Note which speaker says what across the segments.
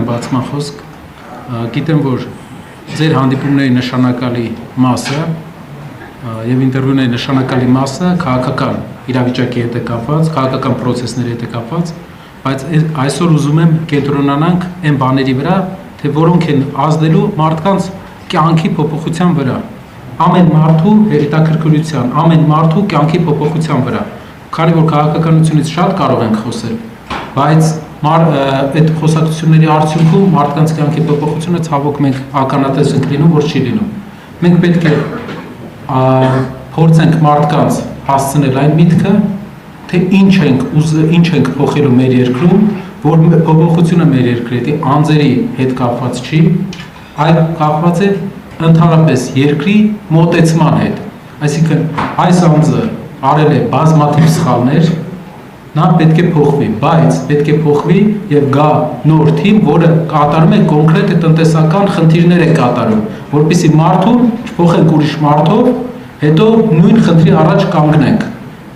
Speaker 1: բացման խոսք, գիտեմ, որ ձեր հանդիպումների նշանակալի մասը եւ ինտերվյուների նշանակալի մասը քաղաքական իրավիճակի հետ է կապված, քաղաքական process-ների հետ է կապված, բայց այսօր ուզում եմ կենտրոնանանք այն բաների վրա, թե որոնք են ազդելու մարդկանց կյանքի փոփոխության վրա, ամեն մարդու հետաքրքրության, ամեն մարդու կյանքի փոփոխության վրա, քանի որ քաղաքականությունից շատ կարող ենք խոսել, բայց այդ խոսակցությունների արդյունքում մարդկանց կյանքի փոփոխությունը ցավոք մենք ականատես ենք լինում, որ չի լինում։ Մենք պետք է փորձենք մարդկանց հասցնել այն միտքը, թե ինչ ենք փոխելու մեր երկրում, որ փոփոխությունը մեր երկրի անձերի հետ կապված չի, այլ կապված է ընդհանրապես երկրի մոտեցման հետ։ Այսինքն այս անձը արել է բազմաթիվ սխալներ, նա պետք է փոխվի, բայց պետք է փոխվի եւ գա նոր թիմ, որը կատարում է կոնկրետ տնտեսական խնդիրներ է կատարում, որպեսզի մարդուն փոխենք ուրիշ մարդով, հետո նույն խնդրի առաջ կանգնենք,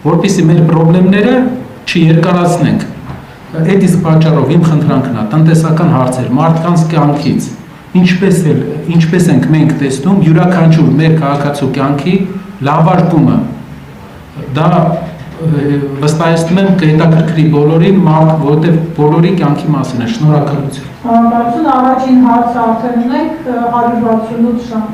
Speaker 1: որպեսզի մեր խնդիրները չերկարացնենք։ Այդ իսկ պատճառով իմ խնդրանքն է տնտեսական հարցեր, մարդկանց կյանքից, ինչպես ենք մենք տեսնում յուրաքանչյուր մեր քաղաքացու կյանքի լավարկումը, դա վստահեցնում եմ կհետաքրքրի բոլորին, որտեղ բոլորի կյանքի մասին է։ Շնորհակալություն։
Speaker 2: Շնորհակալություն, առաջին հարցը արդեն ունենք 168 ժամ։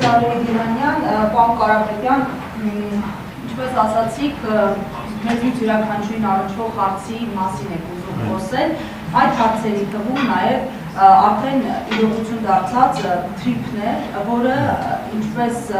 Speaker 3: Սարե Գիրանյան, պարոն Կարապետյան, ինչպես ասացիք, մեզնից յուրաքանչյուրին առնչվող հարցի մասին եք ուզում խոսել, այդ հարցերի թվում նաև արդեն իրողություն դարձած թրիփներ, որը ինչպես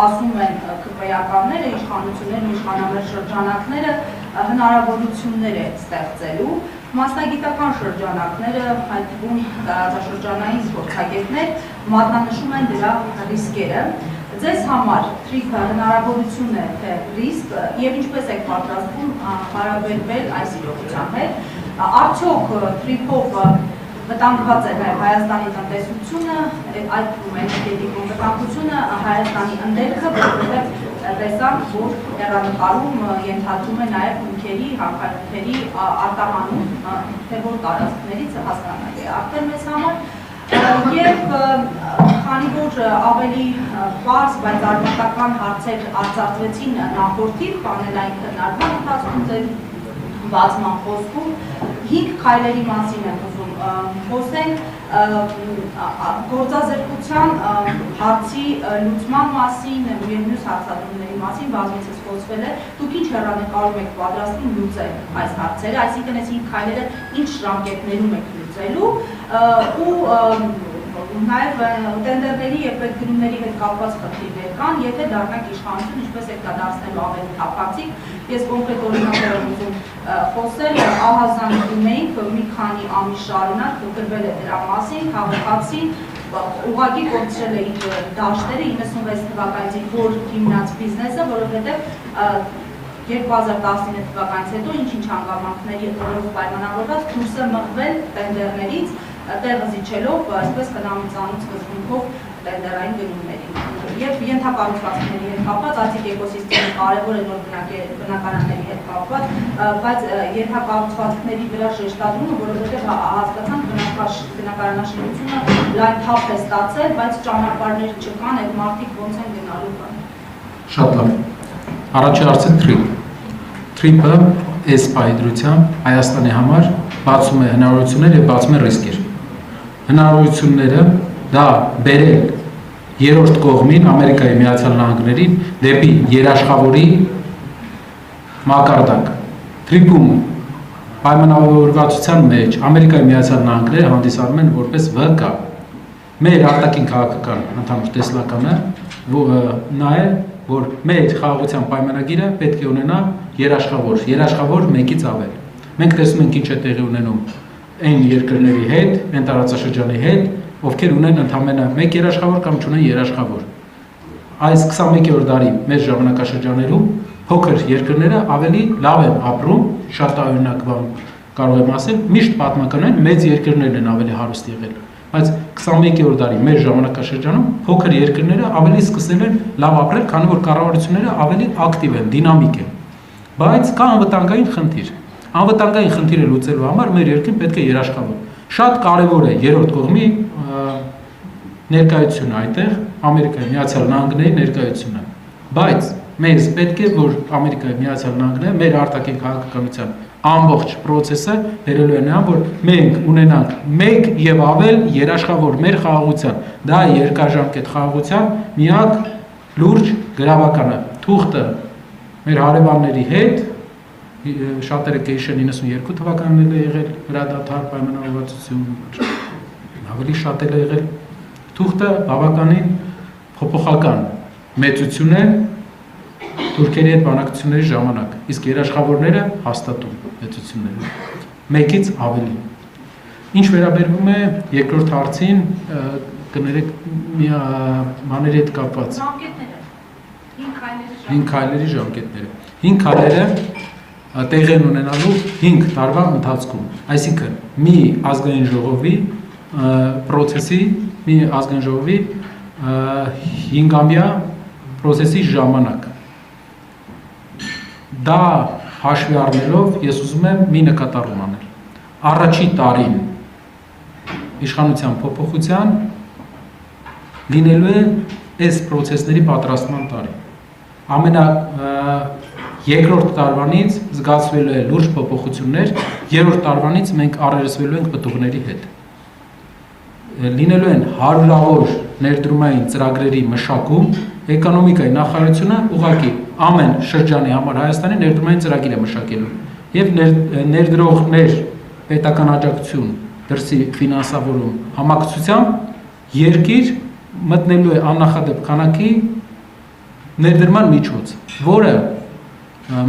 Speaker 3: ասում են քպեականները, իշխանությունները, իշխանամետ շրջանակները հնարավորություններ է ստեղծելու, մասնագիտական շրջանակները, այդ թվում տարածաշրջանային փորձագետներ մատնանշում են դրա ռիսկերը։ Ձեզ համար թրիփը հնարավորություն է թե ռիսկ եւ ինչպես եք պատրաստվում հարաբերվել այս իրողության հետ։ Արդյոք թրիփով վտանգված է նաև Հայաստանի տնտեսությունը, այդ թվում էներգետիկոն վտանգությունը, Հայաստանի ընդերքը, որովհետև տեսանք, որ հեռանկարում ենթադրում է նաև հումքերի, հանքարդյունքերի արտահանում, թե որ տարածքներից հասկանալի է արդեն մեզ համար, եւ քանի որ ավելի պարզ, բայց արմատական հարցեր արծարծվեցին նախորդին պանելային քննարկման ընթացքում ձեր բացման խոսքում 5 քայլերի մասին եմ ուզում խոսենք, գործազրկության հարցի լուծման մասին եւ մյուս հարցադրումների մասին բազմիցս խոսվել է, դուք ինչ հեռանկարում եք պատրաստվում լուծել այս հարցերը, այսինքն այս 5 քայլերը ինչ ժամկետներում եք լուծելու ու նաև տենդերների եւ պետգրումների հետ կապված խնդիրներ կան, եթե դառնանք իշխանություն, ինչպես եք դա դարձնելու ավելի թափանցիկ, ես կոնկրետ օրինակներ եմ ուզում խոսել, ահազանգում էինք մի քանի ամիս շարունակ, գրվել է դրա մասին, քաղաքացին ուղղակի կորցրել է իր դաշտերը 96 թվականից իր որ հիմնած բիզնեսը, որովհետեւ 2019 թվականից հետո ինչ-ինչ հանգամանքների օրով պայմանավորված դուրս է մղվել տենդերներից, տեղը զիջելով, այսպես խնամիցանոց սկզբունքով տենդերային գնումներին։ Եվ ենթակառուցվածքների հետ կապված, այցիկ էկոսիստեմը կարևոր է նոր բնակարանների հետ կապված, բայց ենթակառուցվածքների վրա շեշտադրումը, որովհետև հասկացանք բնակարանաշինությունը լայն թափ է ստացել, բայց ճանապարհներ չկան, այդ մարդիկ ոնց են գնալու կան։
Speaker 1: Շատ լավ։ Առաջի հարցը թրիփը այս պայդրությամբ Հայաստանի համար բացում է հնարավորություններ եւ բացում է ռիսկեր։ Հնարավորությունները դա բերել երրորդ կողմին Ամերիկայի Միացյալ Նահանգներին դեպի երաշխավորի մակարդակ։ Թրիփում պայմանավորվածության մեջ Ամերիկայի Միացյալ Նահանգները հանդիսանում են որպես ՎԿ։ Մեր արտաքին քաղաքական ընդհանուր տեսլականը նա է, որ մեր խաղաղության պայմանագիրը պետք է ունենա երաշխավոր մեկից ավել։ Մենք տեսնում ենք ինչ է տեղի ունենում այն երկրների հետ, այն տարածաշրջանի հետ, ովքեր ունեն ընդամենը մեկ երաշխավոր կամ չունեն երաշխավոր։ Այս 21-րդ դարի մեր ժամանակաշրջաներում փոքր երկրները ավելի լավ են ապրում, շատ օրինակ բան կարող եմ ասել, միշտ պատմականորեն մեծ երկրներն են ավելի հարուստ եղել, բայց 21-րդ դարի մեր ժամանակաշրջանում փոքր երկրները ավելի սկսել են լավ ապրել, քանի որ կառավարությունները ավելի ակտիվ են, դինամիկ են։ Բայց կա անվտանգային խնդիր։ Անվտանգային խնդիրը լուծելու համար մեր երկրին պետք է երաշխավոր։ Շատ կարևոր է երրորդ կողմի ներկայությունը այդտեղ, Ամերիկայի Միացյալ Նահանգների ներկայությունը։ Բայց մեզ պետք է, որ Ամերիկայի Միացյալ Նահանգները մեր արտաքին քաղաքականության ամբողջ process-ը բերելու է նրան, որ մենք ունենանք մեկ եւ ավել երաշխավոր մեր խաղաղության, դա երկարաժամկետ խաղաղության միակ լուրջ գրավականը։ Թուղթը մեր հարևանների հետ շատերը կհիշեն 92 թվականին է եղել հրադադար պայմանավորվածություն, ավելի շատ է եղել։ Թուղթը բավականին փոփոխական մեծություն է թուրքերի հետ բանակցությունների ժամանակ, իսկ երաշխավորները հաստատում մեծությունները, մեկից ավելի։ Ինչ վերաբերվում է երկրորդ հարցին, կներեք մաների հետ կապված։ Ժամկետները, 5 քայլերի ժամկետները։ 5 քայլերը տեղի են ունենալու 5 տարվա ընթացքում, այսինքն մի ազգային ժողովի process-ի, մի ազգային ժողովի 5-ամյա process-ի ժամանակ։ Դա հաշվի առնելով ես ուզում եմ մի նկատառում անել։ Առաջի տարին իշխանության փոփոխության լինելու է այս process-ների պատրաստման տարի։ Երկրորդ տարվանից զգացվելու է լուրջ փոփոխություններ, երրորդ տարվանից մենք առերեսվելու ենք պտուղների հետ։ Լինելու են հարյուրավոր ներդրումային ծրագրերի մշակում, էկոնոմիկայի նախարարությունը ուղղակի ամեն շրջանի համար Հայաստանի ներդրումային ծրագիր է մշակելու եւ ներդրողներ պետական աջակցություն դրսի ֆինանսավորում համակցությամբ երկիր մտնելու է աննախադեպ քանակի ներդրման միջոց, որը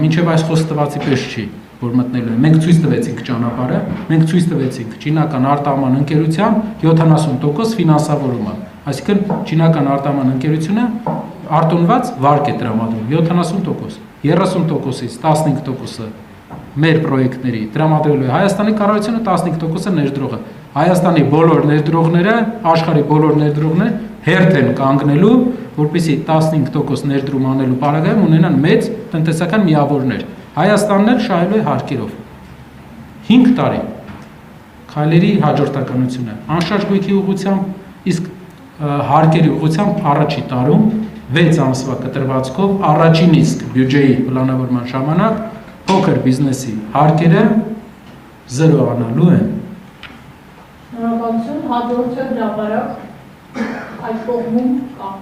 Speaker 1: մինչև այս խոստվածի պես չի, որ մտնելու է։ Մենք ցույց տվեցինք ճանապարհը, մենք ցույց տվեցինք չինական արտահանման ընկերության 70% ֆինանսավորումը, այսինքն չինական արտահանման ընկերությունը արտոնված վարկ է տրամադրում 70%, 30%-ից 15%-ը մեր պրոյեկտների տրամադրելու է Հայաստանի կառավարությունը, 15%-ը ներդրողը։ Հայաստանի բոլոր ներդրողները, աշխարհի բոլոր ներդրողները հերթ են կանգնելու, որպեսզի 15% ներդրում անելու պարագայում ունենան մեծ տնտեսական միավորներ։ Հայաստանն էլ շահելու է հարկերով։ 5 տարի քայլերի հաջորդականությունը, անշարժ գույքի ուղղությամբ, իսկ հարկերի ուղղությամբ առաջի տարում 6 ամսվա կտրվածքով առաջին իսկ բյուջեի պլանավորման ժամանակ փոքր բիզնեսի հարկերը 0 անալու են։
Speaker 2: Շնորհակալություն, հաջորդը հրապարակ այդ կողմում կախ